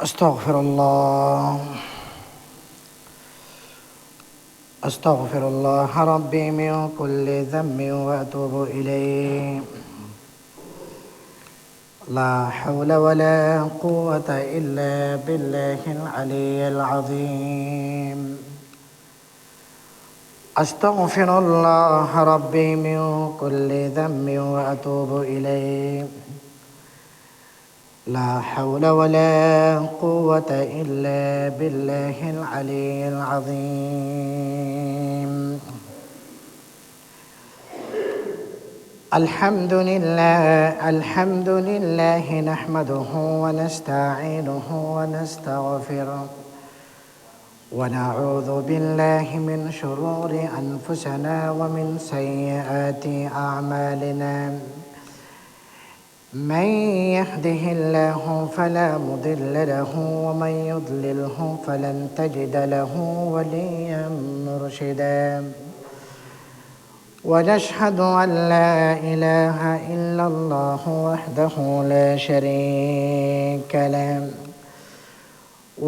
أستغفر الله أستغفر الله ربي من كل ذنب وأتوب إليه. لا حول ولا قوة إلا بالله العلي العظيم. أستغفر الله ربي من كل ذنب وأتوب إليه. لا حول ولا قوة إلا بالله العلي العظيم. الحمد لله نحمده ونستعينه ونستغفره ونعوذ بالله من شرور أنفسنا ومن سيئات أعمالنا. من يهده الله فلا مضل له ومن يضلله فلن تجد له وليا مرشدا. ونشهد أن لا إله إلا الله وحده لا شريك له.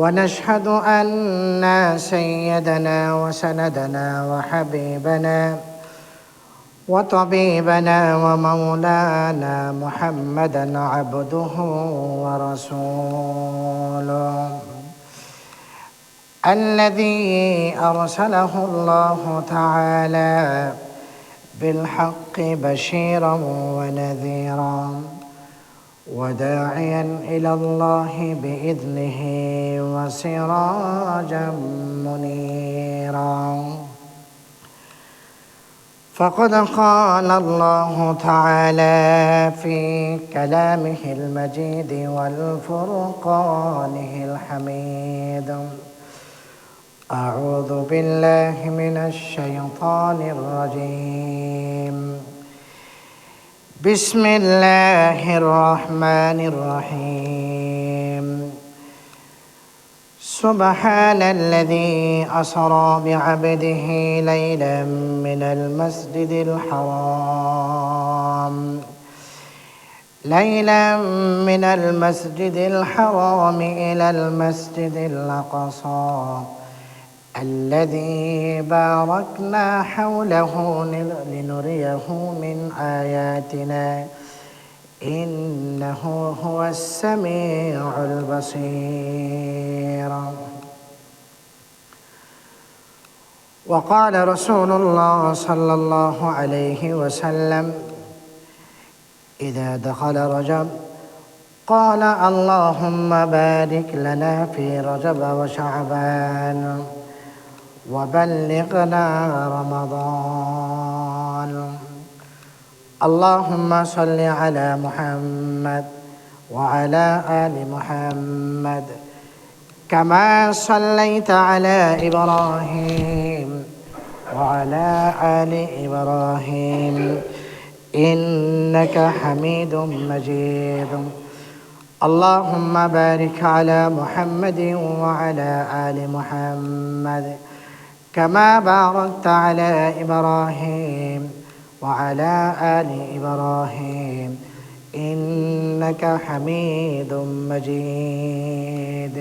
ونشهد أن سيدنا وسندنا وحبيبنا وطبيبنا ومولانا محمدا عبده ورسوله الذي أرسله الله تعالى بالحق بشيرا ونذيرا وداعيا إلى الله بإذنه وسراجا منيرا. فقد قال الله تعالى في كلامه المجيد والفرقانه الحميد: أعوذ بالله من الشيطان الرجيم. بسم الله الرحمن الرحيم. سبحان الذي أسرى بعبده ليلا من المسجد الحرام إلى المسجد الأقصى الذي باركنا حوله لنريه من آياتنا إنه هو السميع البصير. وقال رسول الله صلى الله عليه وسلم: إذا دخل رجب قال اللهم بارك لنا في رجب وشعبان وبلغنا رمضان. اللهم صل على محمد وعلى آل محمد كما صليت على إبراهيم وعلى آل إبراهيم إنك حميد مجيد. اللهم بارك على محمد وعلى آل محمد كما باركت على إبراهيم وعلى آل إبراهيم إنك حميد مجيد.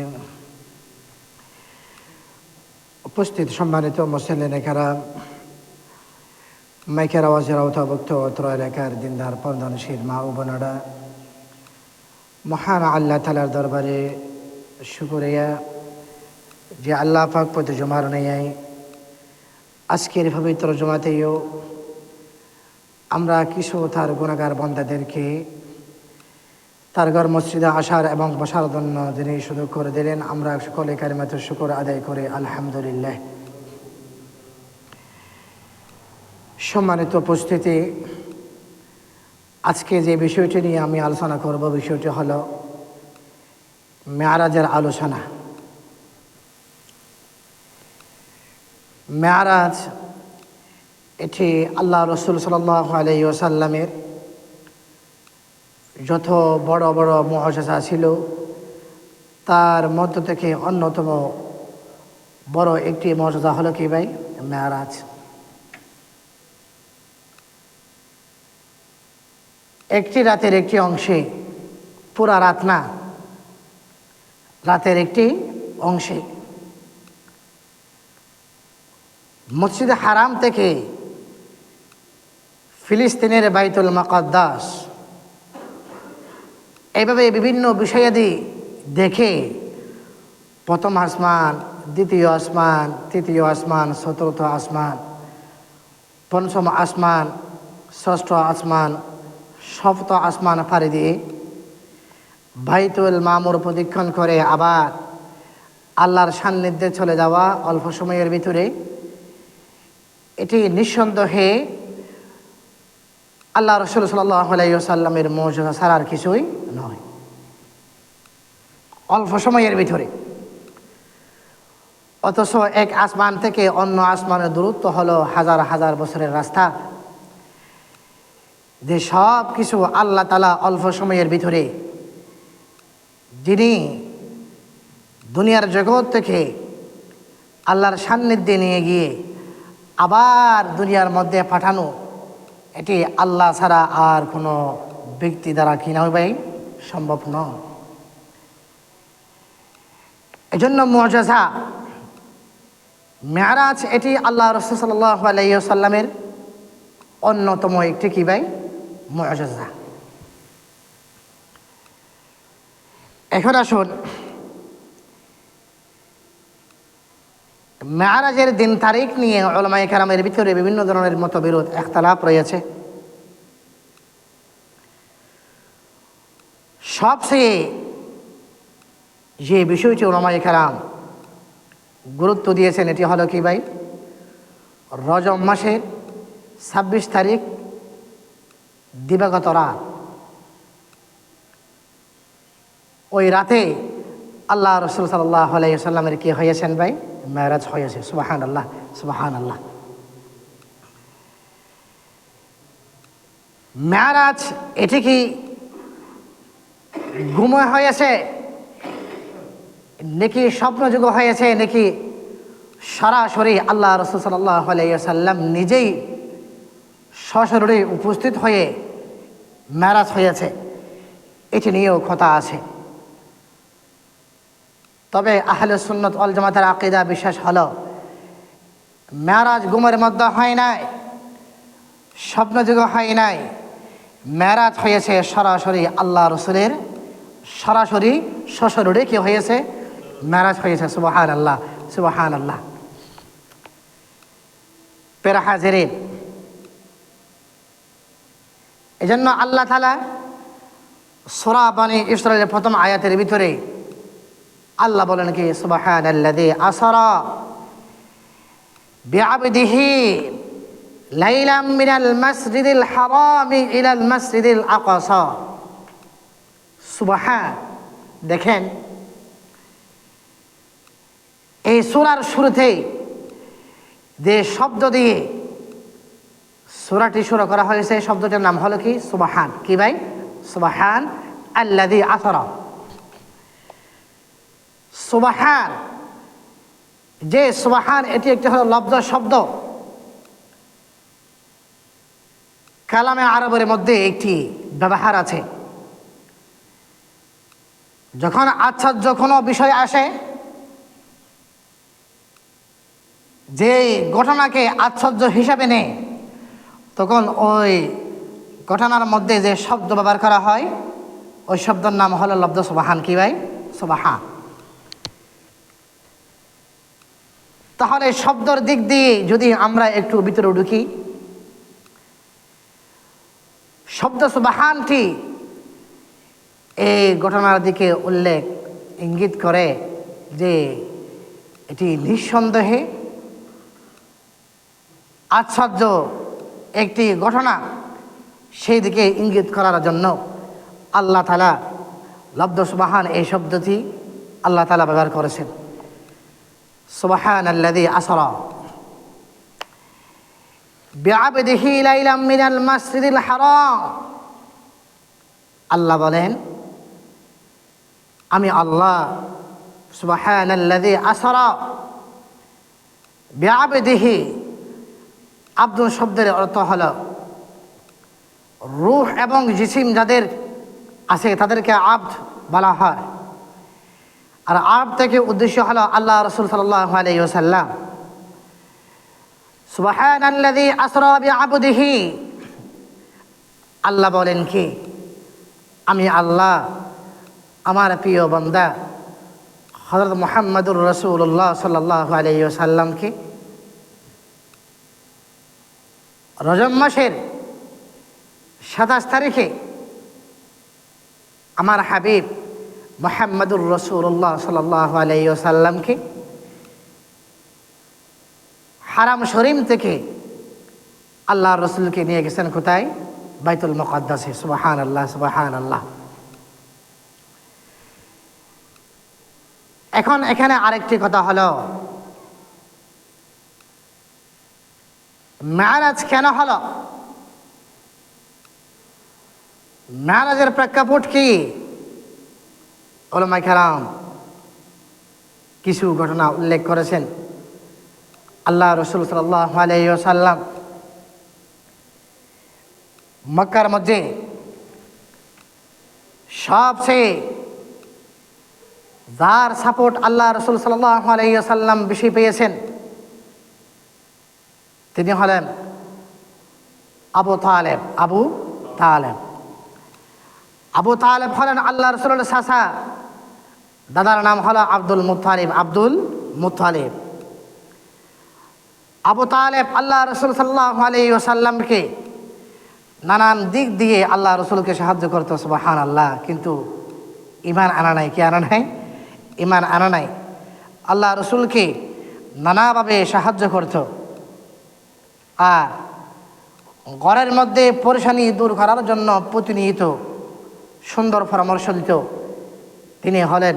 উপস্থিত সম্মানিত মুসল্লিনে কেরাম, মাইকের আওয়াজের আওতাভুক্ত অত্র এলাকার দিনদার পর্দানশীল মা ও বোনেরা, মহান আল্লাহ তাআলার দরবারে শুকরিয়া যে আল্লাহ পাক প্রতি জুমার নেয় আজকের পবিত্র জুমাতেও আমরা কিছু তার গুনাহগার বান্দাদেরকে তার ঘর মসজিদে আসার এবং বসার জন্য যিনি সুযোগ করে দিলেন, আমরা সকলে কালিমাতুশ শুকর আদায় করে আলহামদুলিল্লাহ। সম্মানিত উপস্থিতি, আজকে যে বিষয়টি নিয়ে আমি আলোচনা করব বিষয়টি হলো মেরাজের আলোচনা। মেরাজ এটি আল্লাহ রসুল সাল্লাল্লাহু আলাইহি ওয়াসাল্লামের যত বড় বড় মুআজিজা ছিল তার মধ্য থেকে অন্যতম বড় একটি মুআজিজা হলো কি ভাই? মেরাজ। একটি রাতের একটি অংশে, পুরা রাত না, রাতের একটি অংশে মসজিদে হারাম থেকে ফিলিস্তিনের বাইতুল মুকাদ্দাস এইভাবে বিভিন্ন বিষয়াদি দেখে প্রথম আসমান, দ্বিতীয় আসমান, তৃতীয় আসমান, চতুর্থ আসমান, পঞ্চম আসমান, ষষ্ঠ আসমান, সপ্তম আসমান পাড়ি দিয়ে বাইতুল মামুর প্রদক্ষিণ করে আবার আল্লাহর সান্নিধ্যে চলে যাওয়া অল্প সময়ের ভিতরে, এটি নিঃসন্দেহে আল্লাহ রাসূল সাল্লাল্লাহু আলাইহি ওয়াসাল্লামের মুজিজা ছাড়া আর কিছুই নয়। অল্প সময়ের ভিতরে, অথচ এক আসমান থেকে অন্য আসমানের দূরত্ব হলো হাজার হাজার বছরের রাস্তা। যে সব কিছু আল্লাহ তাআলা অল্প সময়ের ভিতরে, যিনি দুনিয়ার জগৎ থেকে আল্লাহর সান্নিধ্যে নিয়ে গিয়ে আবার দুনিয়ার মধ্যে পাঠানো, এটি আল্লাহ ছাড়া আর কোনো ব্যক্তি দ্বারা কি না ভাই সম্ভব নয়। এজন্য মুজিজা মেরাজ এটি আল্লাহ রাসূল সাল্লাল্লাহু আলাইহি ওয়াসাল্লামের অন্যতম একটি কি ভাই মুজিজা। এখন আসুন মেরাজের দিন তারিখ নিয়ে উলামায়ে কেরামের ভিতরে বিভিন্ন ধরনের মতবিরোধ ইখতিলাফ রয়েছে। সবচেয়ে যে বিষয়টি উলামায়ে কেরাম গুরুত্ব দিয়েছেন এটি হলো কি ভাই, রজব মাসের 26 তারিখ দিবাগত রাত, ওই রাতে আল্লাহ রাসূল সাল্লাল্লাহু আলাইহি ওয়াসাল্লামের কি হয়েছেন ভাই, মেরাজ হয়েছে। সুবহানাল্লাহ, সুবহানাল্লাহ। মেরাজ এটি কি ঘুমে হয়েছে নাকি স্বপ্নযোগ হয়েছে, নাকি সরাসরি আল্লাহ রাসূল সাল্লাল্লাহু আলাইহি ওয়াসাল্লাম নিজেই সশরীরে উপস্থিত হয়ে মেরাজ হয়েছে, এটি নিয়েও কথা আছে। তবে আহলে সুন্নাত ওয়াল জামাতের আকীদা বিশ্বাস হলো মেরাজ ঘুমের মধ্যে হয় নাই, স্বপ্নযোগ হয় নাই, মেরাজ হয়েছে সরাসরি আল্লাহ রাসূলের সরাসরি সশরীরে কি হয়েছে, মেরাজ হয়েছে। সুবহানাল্লাহ, সুবহানাল্লাহ। প্রিয় হাজিরিন, এজন্য আল্লাহ তাআলা সূরা বনী ইসরাঈলের প্রথম আয়াতের ভিতরে আল্লাহ বলেন কি, সুবহানাল্লাযী আসরা বিআবদিহি লাইলাম মিনাল মাসজিদিল হারামি ইলাল মাসজিদিল আকসা। সুবহান, দেখেন এই সূরার শুরুতেই যে শব্দ দিয়ে সূরাটি শুরু করা হয়েছে, শব্দটির নাম হলো কি, সুবহান। কি ভাই, সুবহান আল্লাযী আসরা। সুবহান, যে সুবহান এটি একটি হলো লফজ শব্দ, কালামে আরবের মধ্যে একটি ব্যবহার আছে। যখন আশ্চর্য কোনো বিষয় আসে, যে ঘটনাকে আশ্চর্য হিসাবে নেয়, তখন ওই ঘটনার মধ্যে যে শব্দ ব্যবহার করা হয় ওই শব্দের নাম হলো লফজ সুবহান। কি ভাই, সুবহান। তাহলে শব্দের দিক দিয়ে যদি আমরা একটু ভিতরে ঢুকি, শব্দ সুবহানটি এই ঘটনার দিকে উল্লেখ ইঙ্গিত করে যে এটি নিঃসন্দেহে আশ্চর্য একটি ঘটনা, সেই দিকে ইঙ্গিত করার জন্য আল্লাহ তাআলা লফজ সুবহান এই শব্দটি আল্লাহ তাআলা ব্যবহার করেছেন। সুবহানাল্লাযী আসরা বিআবদিহি লাইলাম মিনাল মাসজিদিল হারাম। আল্লাহ বলেন, আমি আল্লাহ সুবহানাল্লাযী আসরা বিআবদিহি। আব্দুল শব্দের অর্থ হলো রূহ এবং জিসিম যাদের আছে তাদেরকে আব্দ বলা হয়, আর আরব থেকে উদ্দেশ্য হলো আল্লাহ রাসূল সাল্লাল্লাহু আলাইহি ওয়াসাল্লাম। সুবহানাল্লাযী আসরা বিআবদিহি, আল্লাহ বলেন কি, আমি আল্লাহ আমার প্রিয় বান্দা হযরত মুহাম্মদুর রাসূলুল্লাহ সাল্লাল্লাহু আলাইহি ওয়াসাল্লামকে রজব মাসের 27 তারিখে আমার হাবিব মুহাম্মদুর রাসূলুল্লাহ সাল্লাল্লাহু আলাইহি ওয়াসাল্লামকে হারাম শরীফ থেকে আল্লাহর রাসূলকে নিয়ে গেছেন কোথায়? বাইতুল মুকাদ্দাসে। সুবহানাল্লাহ, সুবহানাল্লাহ। এখন এখানে আরেকটি কথা হলো, মেরাজ কেন হলো? মেরাজের প্রেক্ষাপট কি? উলামায়ে কেরাম কিছু ঘটনা উল্লেখ করেছেন। আল্লাহ রাসূল সাল্লাল্লাহু আলাইহি ওয়াসাল্লাম মক্কার মধ্যে সবচেয়ে যার সাপোর্ট আল্লাহ রাসূল সাল্লাল্লাহু আলাইহি ওয়াসাল্লাম বেশি পেয়েছেন তিনি হলেন আবু তালেব। আবু তালেব আবু তালেব হলেন আল্লাহ রাসূলের চাচা, দাদার নাম হলো Abdul Muttalib. Abdul Muttalib Abu Taleb আল্লাহ রাসূল সাল্লাল্লাহু আলাইহি ওয়াসাল্লামকে নানান দিক দিয়ে আল্লাহ রাসূলকে সাহায্য করতো। সুবহানাল্লাহ। কিন্তু ঈমান আনা নাই। কি আনা নাই? ঈমান আনা নাই। আল্লাহ রাসূলকে নানাভাবে সাহায্য করত আর ঘরের মধ্যে পরেশানি দূর করার জন্য প্রতিনিয়ত সুন্দর পরামর্শ দিত। তিনি হলেন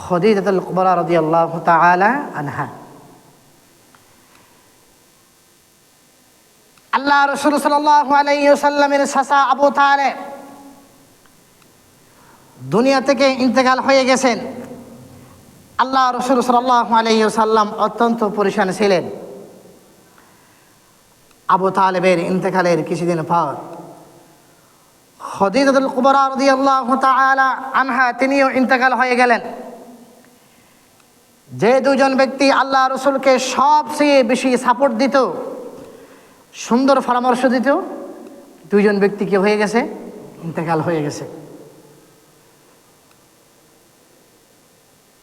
খাদিজাতুল কুবরা রাদিয়াল্লাহু তাআলা আনহা। আল্লাহ রাসূল সাল্লাল্লাহু আলাইহি ওয়াসাল্লামের চাচা আবু তালেব দুনিয়া থেকে ইন্তেকাল হয়ে গেছেন। আল্লাহ রাসূল সাল্লাল্লাহু আলাইহি ওয়াসাল্লাম অত্যন্ত পরেশান ছিলেন। আবু তালেবের ইন্তেকালের কিছুদিন পর খাদিজাতুল কুবরা রাদিয়াল্লাহু তাআলা আনহা তিনিও ইন্তেকাল হয়ে গেলেন। যে দুজন ব্যক্তি আল্লাহ রাসূলকে সবচেয়ে বেশি সাপোর্ট দিত, সুন্দর পরামর্শ দিত, দুইজন ব্যক্তি কি হয়ে গেছে? ইন্তেকাল হয়ে গেছে।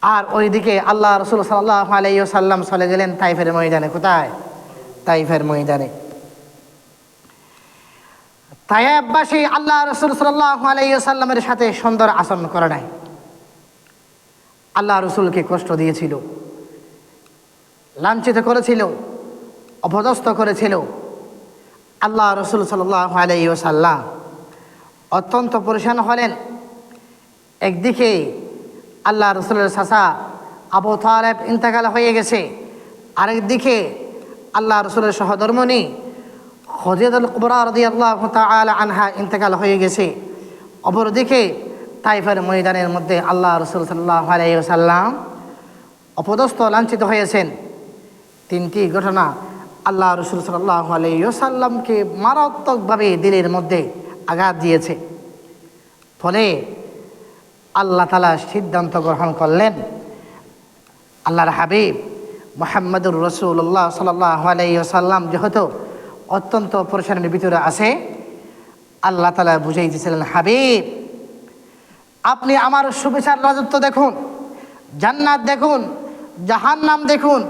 আর ওইদিকে আল্লাহ রাসূল সাল্লাল্লাহু আলাইহি ওয়াসাল্লাম চলে গেলেন তাইফের ময়দানে। কোথায়? তাইফের ময়দানে। তায়েফবাসী আল্লাহ রাসূল সাল্লাল্লাহু আলাইহি ওয়াসাল্লামের সাথে সুন্দর আচরণ করে নাই। আল্লাহ রাসূলকে কষ্ট দিয়েছিল, লাঞ্ছিত করেছিল, অপদস্থ করেছিল। আল্লাহ রাসূল সাল্লাল্লাহু আলাইহি ওয়াসাল্লাম অত্যন্ত পরেশান হলেন। একদিকে আল্লাহ রাসূলের চাচা আবু তালেব ইন্তেকাল হয়ে গেছে, আরেকদিকে আল্লাহ রাসূলের সহধর্মিণী খাদিজাতুল কুবরা রাদিয়াল্লাহু তাআলা আনহা ইন্তেকাল হয়ে গেছে। অপরদিকে তাইফের ময়দানের মধ্যে আল্লাহ রাসূল সাল্লাল্লাহু আলাইহি ওয়াসাল্লাম অপদস্থ লাঞ্ছিত হয়েছেন। তিনটি ঘটনা আল্লাহ রাসূল সাল্লাল্লাহু আলাইহি ওয়াসাল্লামকে মারাত্মকভাবে দিলের মধ্যে আঘাত দিয়েছে। ফলে আল্লাহ তাআলা সিদ্ধান্ত গ্রহণ করলেন, আল্লাহর হাবিব মুহাম্মদুর রাসূলুল্লাহ সাল্লাল্লাহু আলাইহি ওয়াসাল্লাম যেহেতু অত্যন্ত পরেশানির ভিতরে আছে, আল্লাহ তাআলা বুঝাই দিয়েছিলেন, হাবিব আপনি আমার সুবিচার রাজত্ব দেখুন, জান্নাত দেখুন, জাহান্নাম দেখুন,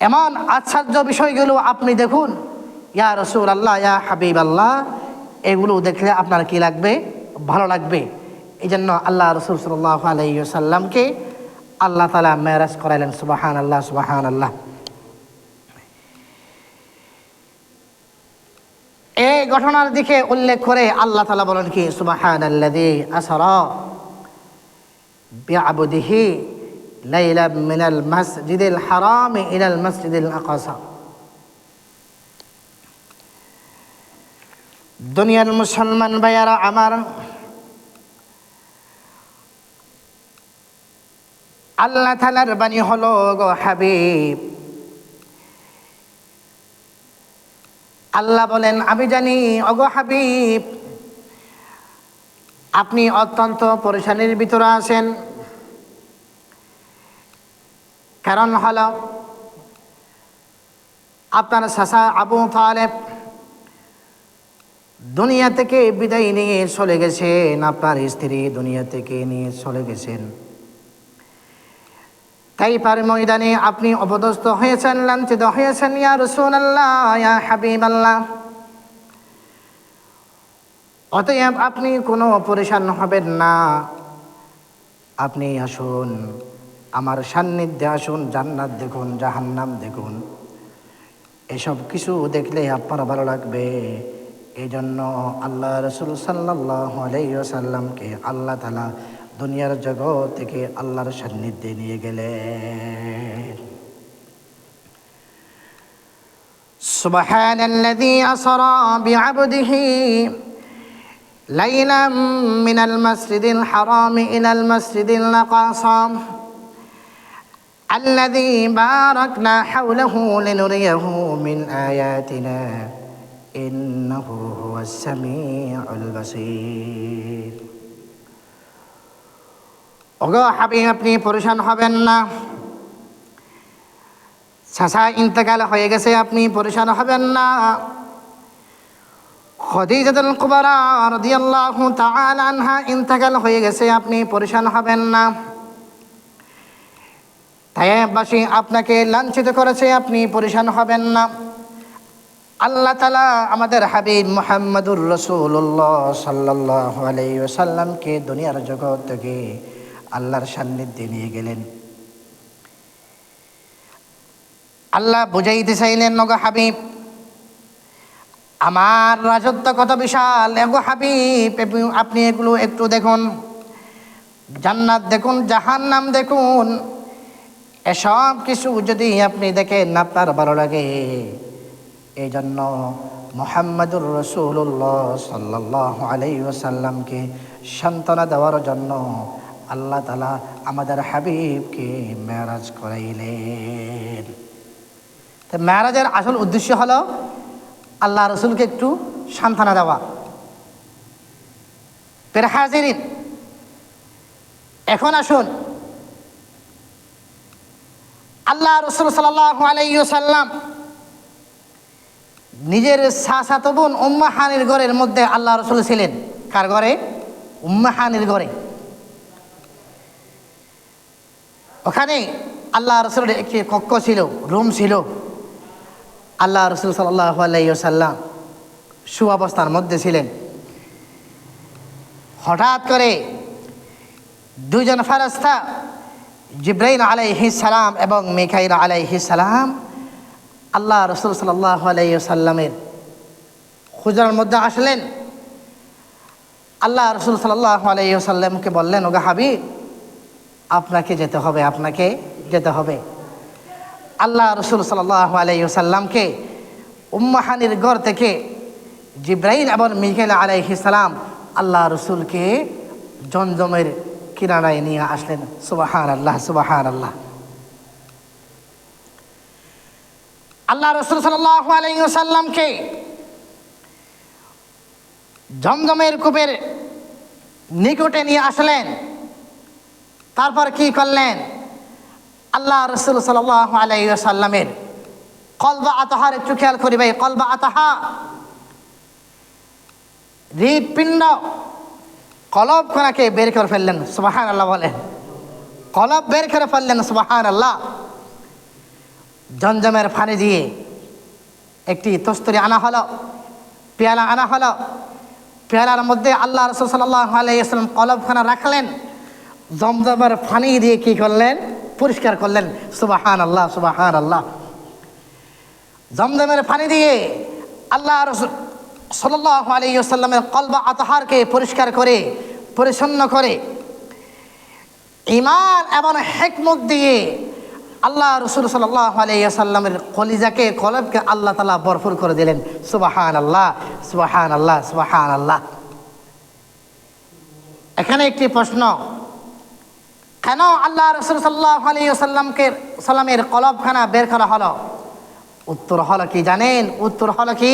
এমন আশ্চর্য বিষয়গুলো আপনি দেখুন। ইয়া রাসূলুল্লাহ, ইয়া হাবিবাল্লাহ, এগুলো দেখলে আপনার কি লাগবে? ভালো লাগবে। এই জন্য আল্লাহ রাসূল সাল্লাল্লাহু আলাইহি ওয়াসাল্লামকে আল্লাহ তাআলা মেরাজ করাইলেন। সুবহানাল্লাহ, সুবহানাল্লাহ। এই ঘটনার দিকে উল্লেখ করে আল্লাহ তাআলা বলেন কি, সুবহানাল্লাযী আসরা বিআবদিহি লাইলাম মিনাল মাসজিদিল হারাম ইলাল মাসজিদিল আকসা। দুনিয়ার মুসলমান ভাইয়ারা আমার, আল্লাহ তাআলার বাণী হলো, গো হাবিব, আল্লাহ বলেন আমি জানি ওগো হাবিব আপনি অত্যন্ত পরেশানির ভিতরে আছেন, কারণ হলো আপনার চাচা আবু তালেব দুনিয়া থেকে বিদায় নিয়ে চলে গেছেন, আপনার স্ত্রী দুনিয়া থেকে নিয়ে চলে গেছেন। তাইফের ময়দানে আপনি অপদস্থ হয়েছেন, লাঞ্ছিত হয়েছেন। ইয়া রাসূলুল্লাহ, ইয়া হাবিবাল্লাহ, অতএব আপনি কোনো পরেশান হবেন না। আপনি আসুন, আমার সান্নিধ্যে আসুন, জান্নাত দেখুন, জাহান্নাম দেখুন, এসব কিছু দেখলে আপনার ভালো লাগবে। এই জন্য আল্লাহ রাসূল সাল্লাল্লাহু আলাইহি ওয়াসাল্লামকে আল্লাহ তাআলা দুনিয়ার জগৎ থেকে আল্লাহর সান্নিধ্যে নিয়ে গেলেন। সুবহানাল্লাযী আসরা বিআবদিহি লাইলাম মিনাল মাসজিদিল হারামি ইলাল মাসজিদিল আকসা الذي باركنا حوله لنريه من آياتنا إنه هو السميع البصير. ওগো হাবিব, আপনি পরেশান হবেন না। চাচা ইন্তেকাল হয়ে গেছে, আপনি পরেশান হবেন না। খাদিজাতুল কুবরা রাদিয়াল্লাহু তাআলা আনহা ইন্তেকাল হয়ে গেছে, আপনি পরেশান হবেন না। তায়েববাসী আপনাকে লাঞ্ছিত করেছে, আপনি পরেশান হবেন না। আল্লাহ তাআলা আমাদের হাবিব মুহাম্মদুর রাসূলুল্লাহ সাল্লাল্লাহু আলাইহি ওয়াসাল্লামকে দুনিয়ার জগৎ থেকে আল্লাহর সান্নিধ্যে নিয়ে গেলেন। আল্লাহ বুঝাইতে চাইলেন, ওগো হাবিব, আমার রাজত্ব কত বিশাল। ওগো হাবিব, আপনি এগুলো একটু দেখুন, জান্নাত দেখুন, জাহান্নাম দেখুন, এসব কিছু যদি আপনি দেখেন আপনার ভালো লাগে। এই জন্য মুহাম্মদুর রাসূলুল্লাহ সাল্লাল্লাহু আলাইহি ওয়াসাল্লামকে সান্ত্বনা দেওয়ার জন্য আল্লাহ তাআলা আমাদের হাবিবকে মেরাজ করাইলেন। তো মেরাজের আসল উদ্দেশ্য হলো আল্লাহ রসুলকে একটু সান্ত্বনা দেওয়া। প্রিয় হাজিরিন, এখন আসুন, আল্লাহ রসুল সাল্লাল্লাহু আলাইহি ওয়াসাল্লাম নিজের চাচাতো বোন উম্মে হানির ঘরের মধ্যে আল্লাহ রসুল ছিলেন। কার ঘরে? উম্মে হানির ঘরে। ওখানে আল্লাহ রসুলের একটি কক্ষ ছিল, রুম ছিল। আল্লাহ রসুল সাল্লাল্লাহু আলাইহি ওয়াসাল্লাম সুঅবস্থার মধ্যে ছিলেন। হঠাৎ করে দুইজন ফেরেশতা, জিবরাইল আলাইহিস সালাম এবং মিকাইল আলাইহিস সালাম, আল্লাহ রসুল সাল্লাল্লাহু আলাইহি ওয়াসাল্লামের হুজরার মধ্যে আসলেন। আল্লাহ রসুল সাল্লাল্লাহু আলাইহি ওয়াসাল্লামকে বললেন, ওগো হাবিব, আপনাকে যেতে হবে, আপনাকে যেতে হবে। আল্লাহ রসুল সাল্লাল্লাহু আলাইহি ওয়াসাল্লামকে উম্মে হানির ঘর থেকে জিবরাইল এবং মিকাইল আলাইহিস সালাম আল্লাহ রসুলকে জমজমের কিনারায় নিয়ে আসলেন। সুবহানাল্লাহ, সুবহানাল্লাহ। আল্লাহ রসুল সাল্লাল্লাহু আলাইহি ওয়াসাল্লামকে জমজমের কূপের নিকটে নিয়ে আসলেন। তারপর কি করলেন? আল্লাহ রসুল সাল্লাল্লাহু আলাইহি ওয়াসাল্লামের কলবা আতাহার একটু খেয়াল করি ভাই, কলবা আতাহা, হৃৎপিণ্ড, কলব খানাকে বের করে ফেললেন। সুবহানাল্লাহ বলেন, কলব বের করে ফেললেন। সুবহানাল্লাহ। জমজমের পানি দিয়ে একটি তস্তরি আনা হলো, পেয়ালা আনা হলো। পেয়ালার মধ্যে আল্লাহ রসুল সাল্লাল্লাহু আলাইহি ওয়াসাল্লাম কলবখানা রাখলেন, জমজমের পানি দিয়ে কি করলেন? পরিষ্কার করলেন। সুবহানাল্লাহ, সুবহানাল্লাহ। জমজমের পানি দিয়ে আল্লাহ রসুল সাল্লাল্লাহু আলাইহি ওয়াসাল্লামের কলবা আতাহারকে পরিষ্কার করে, পরিচ্ছন্ন করে, ঈমান এবং হিকমত দিয়ে আল্লাহ রসুল সাল্লাল্লাহু আলাইহি ওয়াসাল্লামের কলিজাকে, কলবকে আল্লাহ তাআলা ভরপুর করে দিলেন। সুবহানাল্লাহ, সুবহানাল্লাহ, সুবহানাল্লাহ। এখানে একটি প্রশ্ন, কেন আল্লাহ রসুল সাল্লাল্লাহু আলাইহি ওয়াসাল্লামের কলবখানা বের করা হলো? উত্তর হলো কি জানেন? উত্তর হলো কি,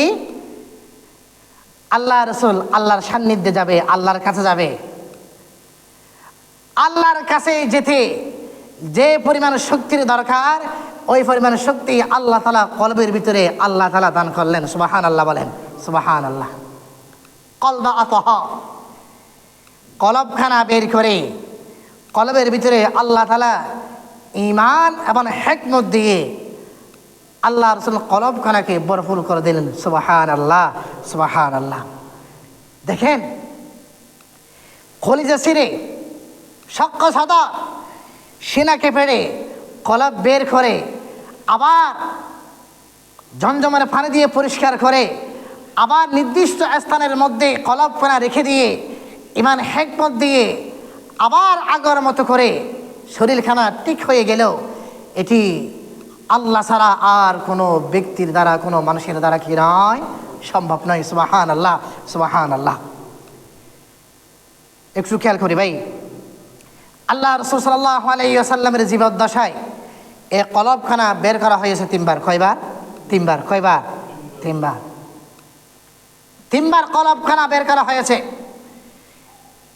আল্লাহ রসুল আল্লাহর সান্নিধ্যে যাবে, আল্লাহর কাছে যাবে। আল্লাহর কাছে যেতে যে পরিমাণ শক্তির দরকার ওই পরিমাণ শক্তি আল্লাহ তাআলা কলবের ভিতরে আল্লাহ তাআলা দান করলেন। সুবহানাল্লাহ বলেন, সুবহানাল্লাহ। কলবা আতাহা, কলবখানা বের করে কলবের ভিতরে আল্লাহ তাআলা ঈমান এবং হিকমত দিয়ে আল্লাহ রাসূল কলবখানাকে ভরপুর করে দিলেন। সুবহানাল্লাহ, সুবহানাল্লাহ। দেখেন, কলিজা ছিঁড়ে শক্ত সাদা সিনাকে পেড়ে কলব বের করে আবার জমজমের পানি দিয়ে পরিষ্কার করে আবার নির্দিষ্ট স্থানের মধ্যে কলবখানা রেখে দিয়ে ঈমান হিকমত দিয়ে আবার আগের মতো করে শরীরখানা ঠিক হয়ে গেল। এটি আল্লাহ ছাড়া আর কোনো ব্যক্তির দ্বারা, কোনো মানুষের দ্বারা কি নয়, সম্ভব নয়। সুবহানাল্লাহ, সুবহানাল্লাহ। একটু খেয়াল করি ভাই, আল্লাহ রাসূল সাল্লাল্লাহু আলাইহি ওয়াসাল্লামের জীবদ্দশায় এই কলবখানা বের করা হয়েছে তিনবার। কয়বার? তিনবার। কয়বার? তিনবার। তিনবার কলবখানা বের করা হয়েছে।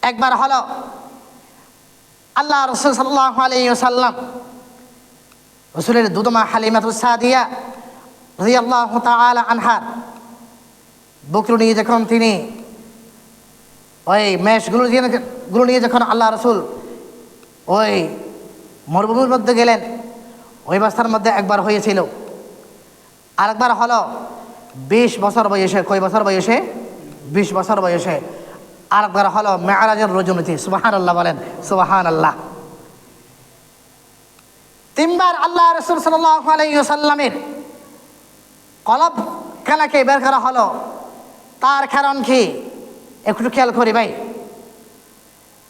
একবার হলো আল্লাহ রাসূল সাল্লাল্লাহু আলাইহি ওয়াসাল্লাম রাসূলের দুধমা হালিমাতুস সাদিয়া রাদিয়াল্লাহু তাআলা আনহা বকরু নিয়ে যখন তিনি ওই মেষগুলো নিয়ে যখন আল্লাহ রাসূল ওই মরুভূমির মধ্যে গেলেন, ওই অবস্থার মধ্যে একবার হয়েছিল। আরেকবার হলো 20 বছর বয়সে। কয় বছর বয়সে? 20 বছর বয়সে। আরেকবার হলো মেরাজের রজনীতে। সুবহানাল্লাহ বলেন, সুবহানাল্লাহ। তিনবার আল্লাহ রাসূল সাল্লাল্লাহু আলাইহি ওয়াসাল্লামের কলবখানাকে বের করা হলো। তার কারণ কি একটু খেয়াল করি ভাই।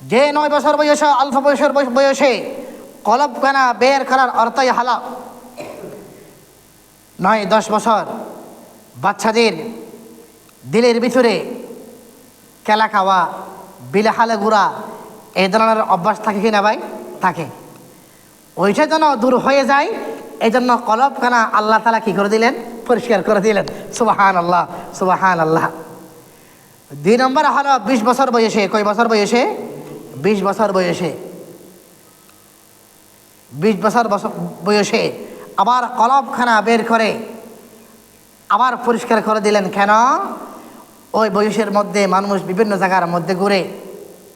যে 9 বছর বয়সে, অল্প বয়সের বয়সে কলবখানা বের করার অর্থই হলো 9-10 বছর বাচ্চাদের দিলের ভিতরে খেলা খাওয়া, বিলাহালে ঘুরা, এই ধরনের অভ্যাস থাকে কিনা ভাই? থাকে। ওইটা যেন দূর হয়ে যায়, এই জন্য কলবখানা আল্লাহ তাআলা কি করে দিলেন? পরিষ্কার করে দিলেন। সুবহানাল্লাহ, সুবহানাল্লাহ। 2 নম্বর হলো 20 বছর বয়সে। কয় বছর বয়সে? 20 বছর বয়সে। 20 বছর বয়সে আবার কলবখানা বের করে আবার পরিষ্কার করে দিলেন। কেন? ওই বয়সের মধ্যে মানুষ বিভিন্ন জায়গার মধ্যে ঘুরে,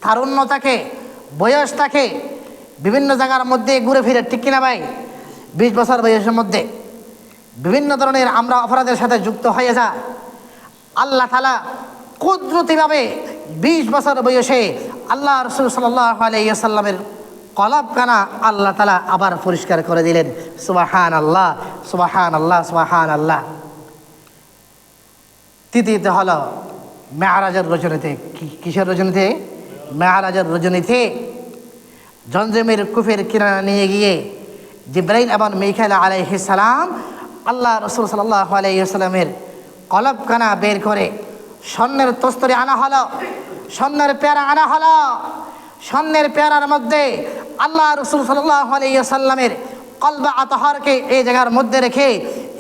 তারুণ্য থাকে, বয়স থাকে, বিভিন্ন জায়গার মধ্যে ঘুরে ফিরে, ঠিক কিনা ভাই? 20 বছর বয়সের মধ্যে বিভিন্ন ধরনের আমরা অপরাধের সাথে যুক্ত হয়ে যায়। আল্লাহ তাআলা কুদরতিভাবে 20 বছর বয়সে আল্লাহ রাসূল সাল্লাল্লাহু আলাইহি ওয়াসাল্লামের কলবখানা আল্লাহ তাআলা আবার পরিষ্কার করে দিলেন। সুবহানাল্লাহ, সুবহানাল্লাহ, সুবহানাল্লাহ। তৃতীয়ত হলো মেরাজের রজনীতে। কিসের রজনীতে? মেরাজের রজনীতে জমজমের কূপের কিনারা নিয়ে গিয়ে জিবরাইল এবং মিকাইল আলাইহিস সালাম আল্লাহ রাসূল সাল্লাল্লাহু আলাইহি ওয়াসাল্লামের কলবখানা বের করে স্বর্ণের তস্তরি আনা হলো, স্বর্ণের পেয়ারা আনা হলো। স্বর্ণের পেয়ারার মধ্যে আল্লাহ রাসূল সাল্লাল্লাহু আলাইহি ওয়াসাল্লামের কলবা আতাহারকে এই জায়গার মধ্যে রেখে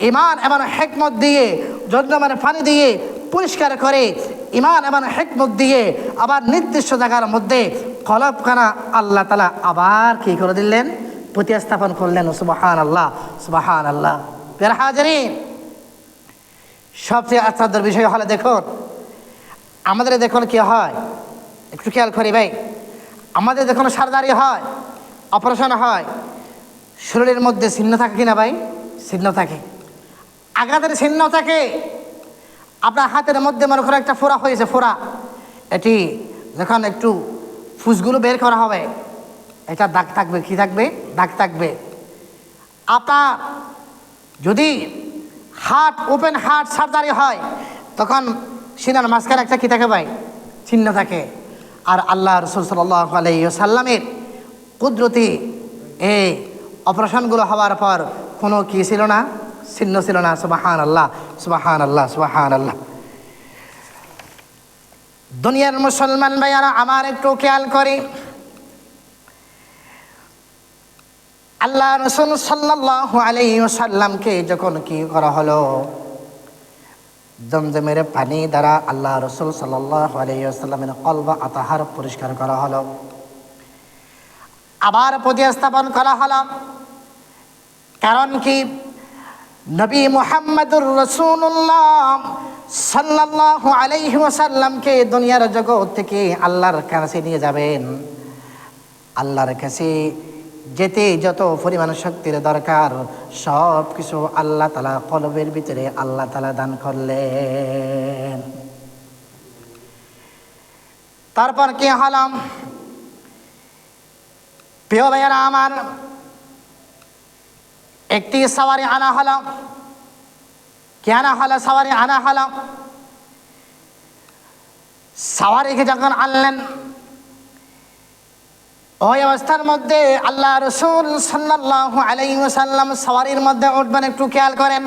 ঈমান এবং হিকমত দিয়ে জমজমের পানি দিয়ে পরিষ্কার করে ঈমান এবং হিকমত দিয়ে আবার নির্দিষ্ট জায়গার মধ্যে কলবখানা আল্লাহ তাআলা আবার কি করে দিলেন? প্রতিস্থাপন করলেন। সুবহানাল্লাহ, সুবহানাল্লাহ। প্রিয় হাজিরিন, সবচেয়ে আশ্চর্যের বিষয় হলো দেখুন, আমাদের দেখুন কি হয়, একটু খেয়াল করি ভাই। আমাদের দেখুন সার্জারি হয়, অপারেশন হয়, শরীরের মধ্যে চিহ্ন থাকে কিনা ভাই? চিহ্ন থাকে, আঘাতের চিহ্ন থাকে। আপনার হাতের মধ্যে মনে করো একটা ফোড়া হয়েছে, ফোড়া, এটি যখন একটু ফুসগুলো বের করা হবে, এটা দাগ থাকবে। কি থাকবে? দাগ থাকবে। আপনার যদি হার্ট, ওপেন হার্ট সার্জারি হয়, তখন সিনার মাঝখানে একটা কি থাকে ভাই? চিহ্ন থাকে। আর আল্লাহ রাসূল সাল্লাল্লাহু আলাইহি ওয়াসাল্লামের কুদরতি এই অপারেশনগুলো হওয়ার পর কোনো কি ছিল না? চিহ্ন ছিল না। সুবহানাল্লাহ, সুবহানাল্লাহ, সুবহানাল্লাহ। দুনিয়ার মুসলমান ভাইয়ারা আমার একটু খেয়াল করি, আল্লাহ রাসূল সাল্লাল্লাহু আলাইহি ওয়াসাল্লামকে যখন কি করা হলো, জমজমের পানি দ্বারা আল্লাহ রাসূল সাল্লাল্লাহু আলাইহি ওয়াসাল্লামের কলব আতাহার পরিষ্কার করা হলো। আবার প্রতিস্থাপন করা হলো। কারণ কি, নবী মুহাম্মদুর রাসূলুল্লাহ সাল্লাল্লাহু আলাইহি ওয়াসাল্লামকে দুনিয়ার জগৎ থেকে আল্লাহর কাছে নিয়ে যাবেন। আল্লাহর কাছে যেতে যত পরিমাণ শক্তির দরকার সব কিছু আল্লাহ তাআলা কলবের ভিতরে আল্লাহ তাআলা দান করলেন। তারপর কি হলাম, প্রিয় ভাইয়েরা আমার, একটি সওয়ারি আনা হলো। কে আনা হলো? সওয়ারি আনা হলো। সওয়ারিকে যখন আনলেন, ওই অবস্থার মধ্যে আল্লাহ রাসূল সাল্লাল্লাহু আলাইহি ওয়াসাল্লাম সওয়ারির মধ্যে উঠবেন। একটু খেয়াল করেন,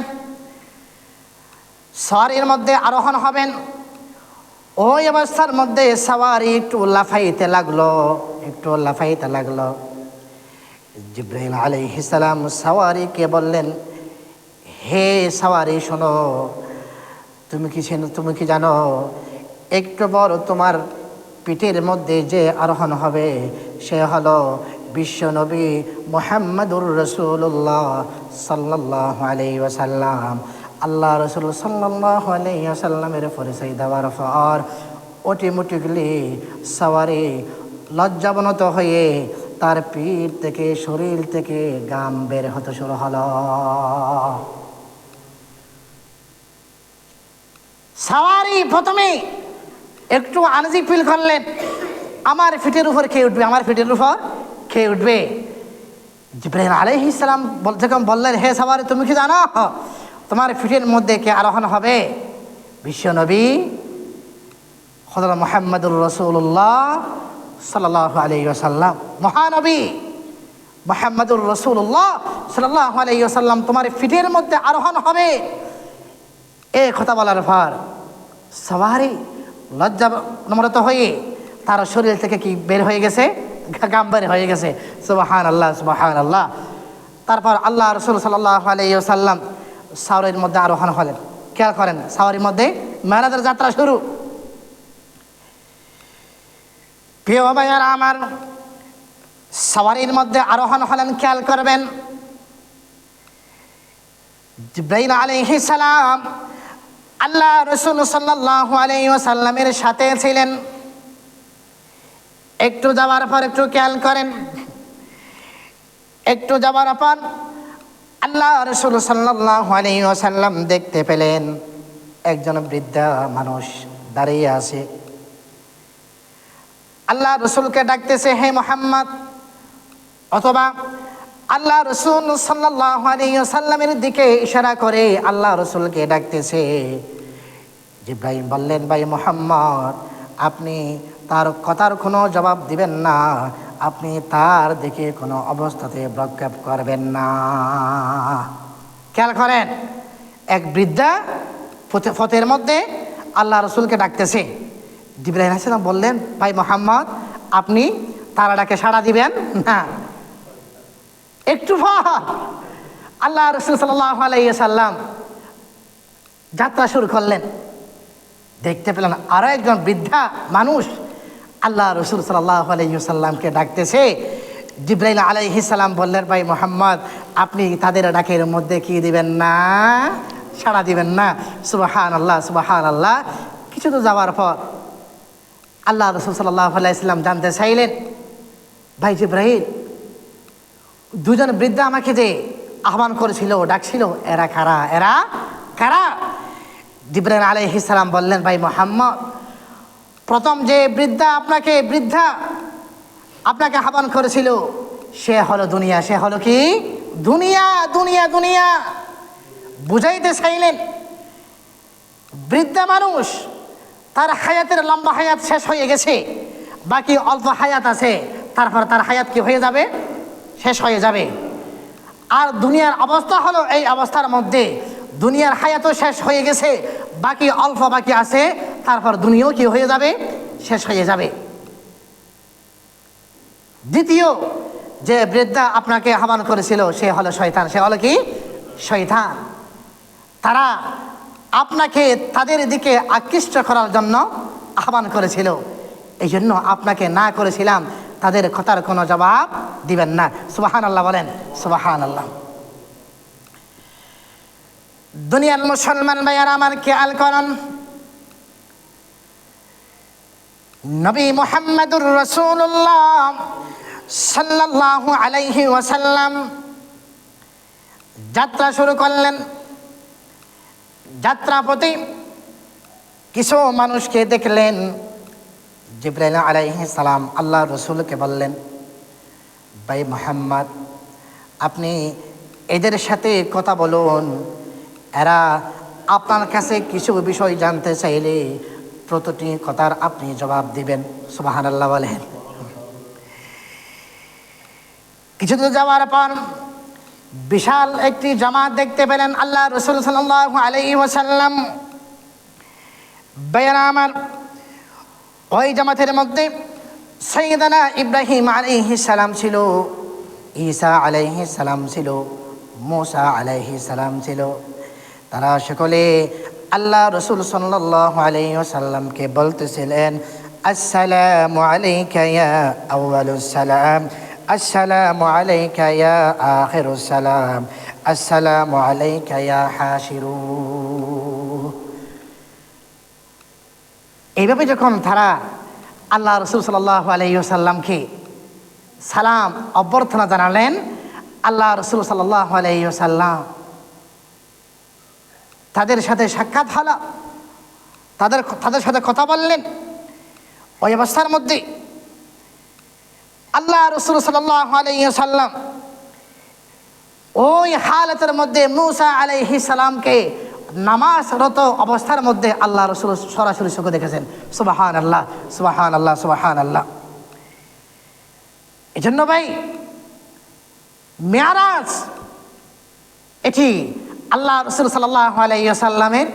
সওয়ারির মধ্যে আরোহণ হবেন। ওই অবস্থার মধ্যে সওয়ারি একটু লাফাইতে লাগলো। জিবরাইল আলাইহিস সালাম সওয়ারিকে বললেন, হে সওয়ারি শোনো, তুমি কি জানো একটু বড় তোমার পিঠের মধ্যে যে আরোহণ হবে সে হলো বিশ্বনবী মুহাম্মদুর রাসূলুল্লাহ সাল্লাল্লাহু আলাইহি ওয়াসাল্লাম। আল্লাহ রাসূল সাল্লাল্লাহু আলাইহি ওয়াসাল্লামের পরিচয় দেওয়ার পর অটোমেটিক্যালি সওয়ারি লজ্জাবনত হয়ে তার পিঠ থেকে, শরীর থেকে ঘাম বের হতে শুরু হলো। সওয়ারি প্রথমে একটু আনজি ফিল করলেন, আমার ফিটের উপর কে উঠবে। জিবরাইল আলাইহিস সালাম যখন বললেন, হে সওয়ারি তুমি কি জানো তোমার ফিটের মধ্যে কে আরোহণ হবে? বিশ্বনবী হযরত মুহাম্মদুর রাসূলুল্লাহ সাল্লাল্লাহু আলাইহি ওয়াসাল্লাম, মহানবী মুহাম্মদুর রাসূলুল্লাহ সাল্লাল্লাহু আলাইহি ওয়াসাল্লাম তোমার ফিটের মধ্যে আরোহণ হবে। এই কথা বলার পর সওয়ারি লজ্জাবনত হয়ে তার শরীর থেকে কি বের হয়ে গেছে? ঘাম বের হয়ে গেছে। সুবহানাল্লাহ, সুবহানাল্লাহ। তারপর আল্লাহ রাসূল সাল্লাল্লাহু আলাইহি ওয়াসাল্লাম সওয়ারির মধ্যে আরোহণ হলেন। খেয়াল করেন, সওয়ারির মধ্যে মেরাজের যাত্রা শুরু। প্রিয় ভাইয়ারা আমার, সওয়ারির মধ্যে আরোহণ হলেন। খেয়াল করবেন, জিবরাইল আলাইহিস সালাম আল্লাহ রাসূল সাল্লাল্লাহু আলাইহি ওয়াসাল্লামের সাথে ছিলেন। একটু যাওয়ার পর একটু খেয়াল করেন, একটু যাওয়ার পর আল্লাহ রাসূল সাল্লাল্লাহু আলাইহি ওয়াসাল্লাম দেখতে পেলেন একজন বৃদ্ধা মানুষ দাঁড়িয়ে আছে। আল্লাহ রাসূলকে ডাকতেছে, হে মুহাম্মদ, অথবা আল্লাহ রাসূল সাল্লাল্লাহু আলাইহি ওয়াসাল্লামের দিকে ইশারা করে আল্লাহ রাসূলকে ডাকতেছে। জিবরাইল বললেন, ভাই মুহাম্মদ, আপনি তার কথার কোনো জবাব দিবেন না, আপনি তার দিকে কোনো অবস্থাতে ভ্রুক্ষেপ করবেন না। খেয়াল করেন, এক বৃদ্ধা পথের মধ্যে আল্লাহ রাসূলকে ডাকতেছে। জিবরাইল আলাইহিস সালাম বললেন, ভাই মুহাম্মদ, আপনি তার ডাকে সাড়া দিবেন না। একটু পর আল্লাহ রাসূল সাল্লাল্লাহু আলাইহি ওয়াসাল্লাম যাত্রা শুরু করলেন। দেখতে পেলেন আরো একজন বৃদ্ধা মানুষ আল্লাহ রাসূল সাল্লাল্লাহু আলাইহি ওয়াসাল্লামকে ডাকতেছে। জিবরাইল আলাইহিস সালাম বললেন, ভাই মুহাম্মদ, আপনি তাদের ডাকের মধ্যে কি দিবেন না? সাড়া দিবেন না। সুবহানাল্লাহ, সুবহানাল্লাহ। কিছু তো যাওয়ার পর আল্লাহ রাসূল সাল্লাল্লাহু আলাইহি ওয়াসাল্লাম জানতে চাইলেন, ভাই জিবরাইল, দুজন বৃদ্ধা আমাকে যে আহ্বান করেছিল, ডাকছিল, এরা কারা? জিবরাইল আলাইহিস সালাম বললেন, ভাই মুহাম্মদ, প্রথম যে বৃদ্ধা আপনাকে আহ্বান করেছিল সে হলো দুনিয়া। সে হলো কি? দুনিয়া। বুঝাইতে চাইলেন বৃদ্ধা মানুষ, তার হায়াতের লম্বা হায়াত শেষ হয়ে গেছে, বাকি অল্প হায়াত আছে, তারপর তার হায়াত কি হয়ে যাবে? শেষ হয়ে যাবে। আর দুনিয়ার অবস্থা হলো এই অবস্থার মধ্যে, দুনিয়ার হায়াতও শেষ হয়ে গেছে, বাকি অল্প বাকি আছে, তারপর দুনিয়াও কি হয়ে যাবে? শেষ হয়ে যাবে। দ্বিতীয় যে বৃদ্ধা আপনাকে আহ্বান করেছিল সে হলো শয়তান। সে হলো কি? শয়তান। তারা আপনাকে তাদের দিকে আকৃষ্ট করার জন্য আহ্বান করেছিল, এই জন্য আপনাকে না করেছিলাম, তাদের কথার কোনো জবাব দিবেন না। সুবহানাল্লাহ বলেন, সুবহানাল্লাহ। দুনিয়ার মুসলমান ভাইয়ারা আমার খেয়াল করুন, নবী মুহাম্মদুর রাসূলুল্লাহ সাল্লাল্লাহু আলাইহি ওয়াসাল্লাম যাত্রা শুরু করলেন। যাত্রাপথে কিছু মানুষকে দেখলেন। জিবরাইল আলাইহিস সালাম আল্লাহ রসুলকে বললেন, ভাই মুহাম্মদ, আপনি এদের সাথে কথা বলুন, এরা আপনার কাছে কিছু বিষয় জানতে চাইলে প্রতিটি কথার আপনি জবাব দিবেন। সুবহানাল্লাহ বলেন। কিছু দূর যাওয়ার পর বিশাল একটি জামাত দেখতে পেলেন আল্লাহ রসুল সাল্লাল্লাহু আলাইহি ওয়াসাল্লাম। ভাইয়েরা আমার, ওই জামাতের মধ্যে সাইয়্যিদানা ইব্রাহিম আলাইহিস সালাম ছিল, ঈসা আলাইহিস সালাম ছিল, মূসা আলাইহিস সালাম ছিল। তারা সকলে আল্লাহ রসুল সাল্লাল্লাহু আলাইহি ওয়াসাল্লামকে বলতেছিলেন, আসসালামু আলাইকা ইয়া আউয়ালুস সালাম, আসসালামু আলাইকা ইয়া আখিরুস সালাম, আসসালামু আলাইকা ইয়া হাশিরু। এইভাবে যখন তারা আল্লাহ রসুল সাল্লাল্লাহু আলাইহি ওয়াসাল্লামকে সালাম অভ্যর্থনা জানালেন, আল্লাহ রসুল সাল্লাল্লাহু আলাইহি ওয়াসাল্লাম তাদের সাথে সাক্ষাৎ হলো, তাদের সাথে কথা বললেন। ওই অবস্থার মধ্যে আল্লাহ রসুল সাল্লাল্লাহু আলাইহি ওয়াসাল্লাম ওই হালতের মধ্যে মূসা আলাইহিস সালামকে নামাজরত অবস্থার মধ্যে আল্লাহ রসুল সরাসরি চোখে দেখেছেন। সুবহানাল্লাহ, সুবহানাল্লাহ, সুবহানাল্লাহ। এজন্য ভাই, মেরাজ এটি আল্লাহ রসুল সাল্লাল্লাহু আলাইহি ওয়াসাল্লামের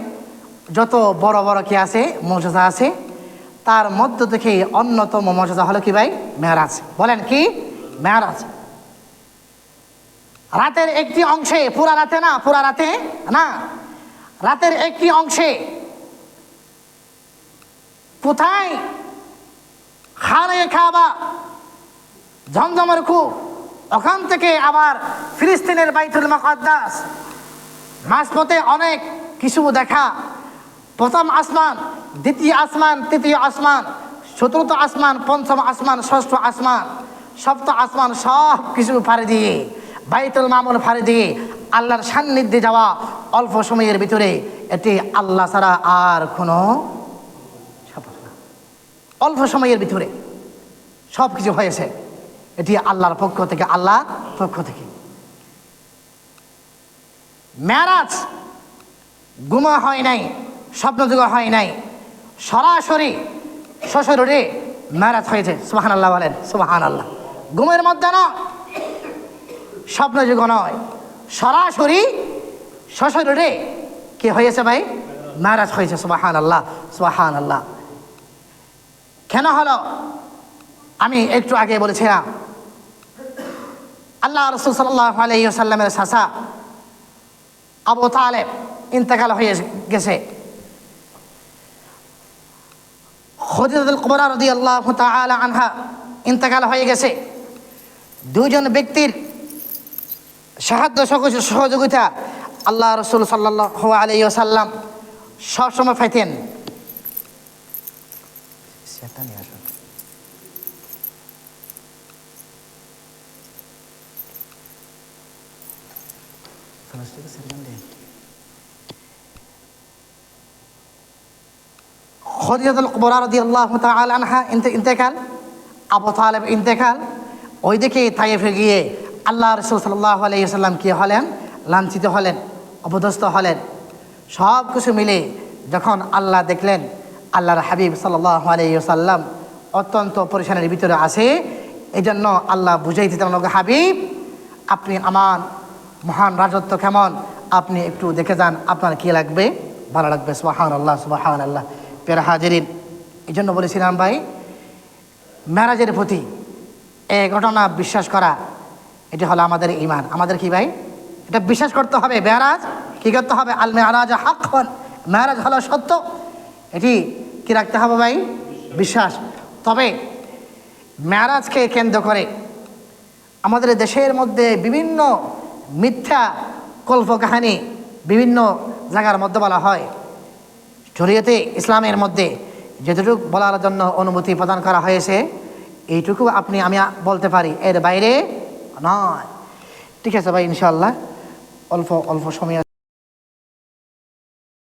যত বড় বড় কি আছে, মর্যাদা আছে, তার মধ্য থেকে অন্যতম মর্যাদা হলো কি ভাই? মেরাজ। বলেন কি? মেরাজ। রাতের একটি অংশে, পুরা রাতে না, রাতের একটি অংশে কোথায়? খানে কাবা, জমজমের কূপ, ওখান থেকে আবার ফিলিস্তিনের বাইতুল মুকাদ্দাস, মাঝপথে অনেক কিছু দেখা। প্রথম আসমান, দ্বিতীয় আসমান, তৃতীয় আসমান, চতুর্থ আসমান, পঞ্চম আসমান, ষষ্ঠ আসমান, সপ্তম আসমান, সব কিছু পাড়ি দিয়ে বাইতুল মামুর পাড়ি দিয়ে আল্লাহর সান্নিধ্যে যাওয়া অল্প সময়ের ভিতরে, এটি আল্লাহ ছাড়া আর কোনো অল্প সময়ের ভিতরে সব কিছু হয়েছে। এটি আল্লাহর পক্ষ থেকে, আল্লাহর পক্ষ থেকে। মেরাজ গুমা হয় নাই, স্বপ্নযুগ হয় নাই, সরাসরি সশরীরে মেরাজ হয়েছে। সুবহানাল্লাহ বলেন, সুবহানাল্লাহ। ঘুমের মধ্যে না, স্বপ্নযুগ নয়, সরাসরি সশরীরে কি হয়েছে ভাই? মেরাজ হয়েছে। সুবহানাল্লাহ, সুবহানাল্লাহ। কেন হলো? আমি একটু আগে বলেছিলাম, আল্লাহ রাসূল সাল্লাল্লাহু আলাইহি ওয়াসাল্লামের চাচা আবু তালেব ইন্তেকাল হয়ে গেছে। খাদিজাতুল কুবরা রাদিয়াল্লাহু তাআলা আনহা ইন্তেকাল হয়ে গেছে। দুইজন ব্যক্তির সাহায্য সহযোগিতা আল্লাহ রাসূল সাল্লাল্লাহু আলাইহি ওয়াসাল্লাম সবসময় পাইতেন। খাদিজাতুল কুবরা রাদিয়াল্লাহু তাআলা আনহা ইন্তেকাল, আবু তালেব ইন্তেকাল। ওই দিকে তায়েফে গিয়ে আল্লাহ রাসূল সাল্লাল্লাহু আলাইহি ওয়াসাল্লাম কি হলেন? লাঞ্ছিত হলেন, অপদস্থ হলেন। সব কিছু মিলে যখন আল্লাহ দেখলেন আল্লাহর হাবিব সাল্লাল্লাহু আলাইহি ওয়াসাল্লাম অত্যন্ত পরেশানির ভিতরে আছে, এই জন্য আল্লাহ বুঝাই দিতেন, হাবিব আপনি আমার মহান রাজত্ব কেমন, আপনি একটু দেখে যান, আপনার কী লাগবে? ভালো লাগবে। সুবহানাল্লাহ, সুবহানাল্লাহ। প্রিয় হাজিরিন, এই জন্য বলেছিলাম ভাই, মেরাজের প্রতি এই ঘটনা বিশ্বাস করা, এটি হলো আমাদের ঈমান। আমাদের কি ভাই? এটা বিশ্বাস করতে হবে। মেরাজ কী করতে হবে? আল মেরাজ হাক্কুন, মেরাজ হলো সত্য। এটি কি রাখতে হবে ভাই? বিশ্বাস। তবে মেরাজকে কেন্দ্র করে আমাদের দেশের মধ্যে বিভিন্ন মিথ্যা কল্পকাহিনী বিভিন্ন জায়গার মধ্যে বলা হয়। শরীয়তে ইসলামের মধ্যে যেটুকু বলার জন্য অনুমতি প্রদান করা হয়েছে এইটুকু আমি বলতে পারি, এর বাইরে নয়। ঠিক আছে ভাই, ইনশাআল্লাহ অল্প সময়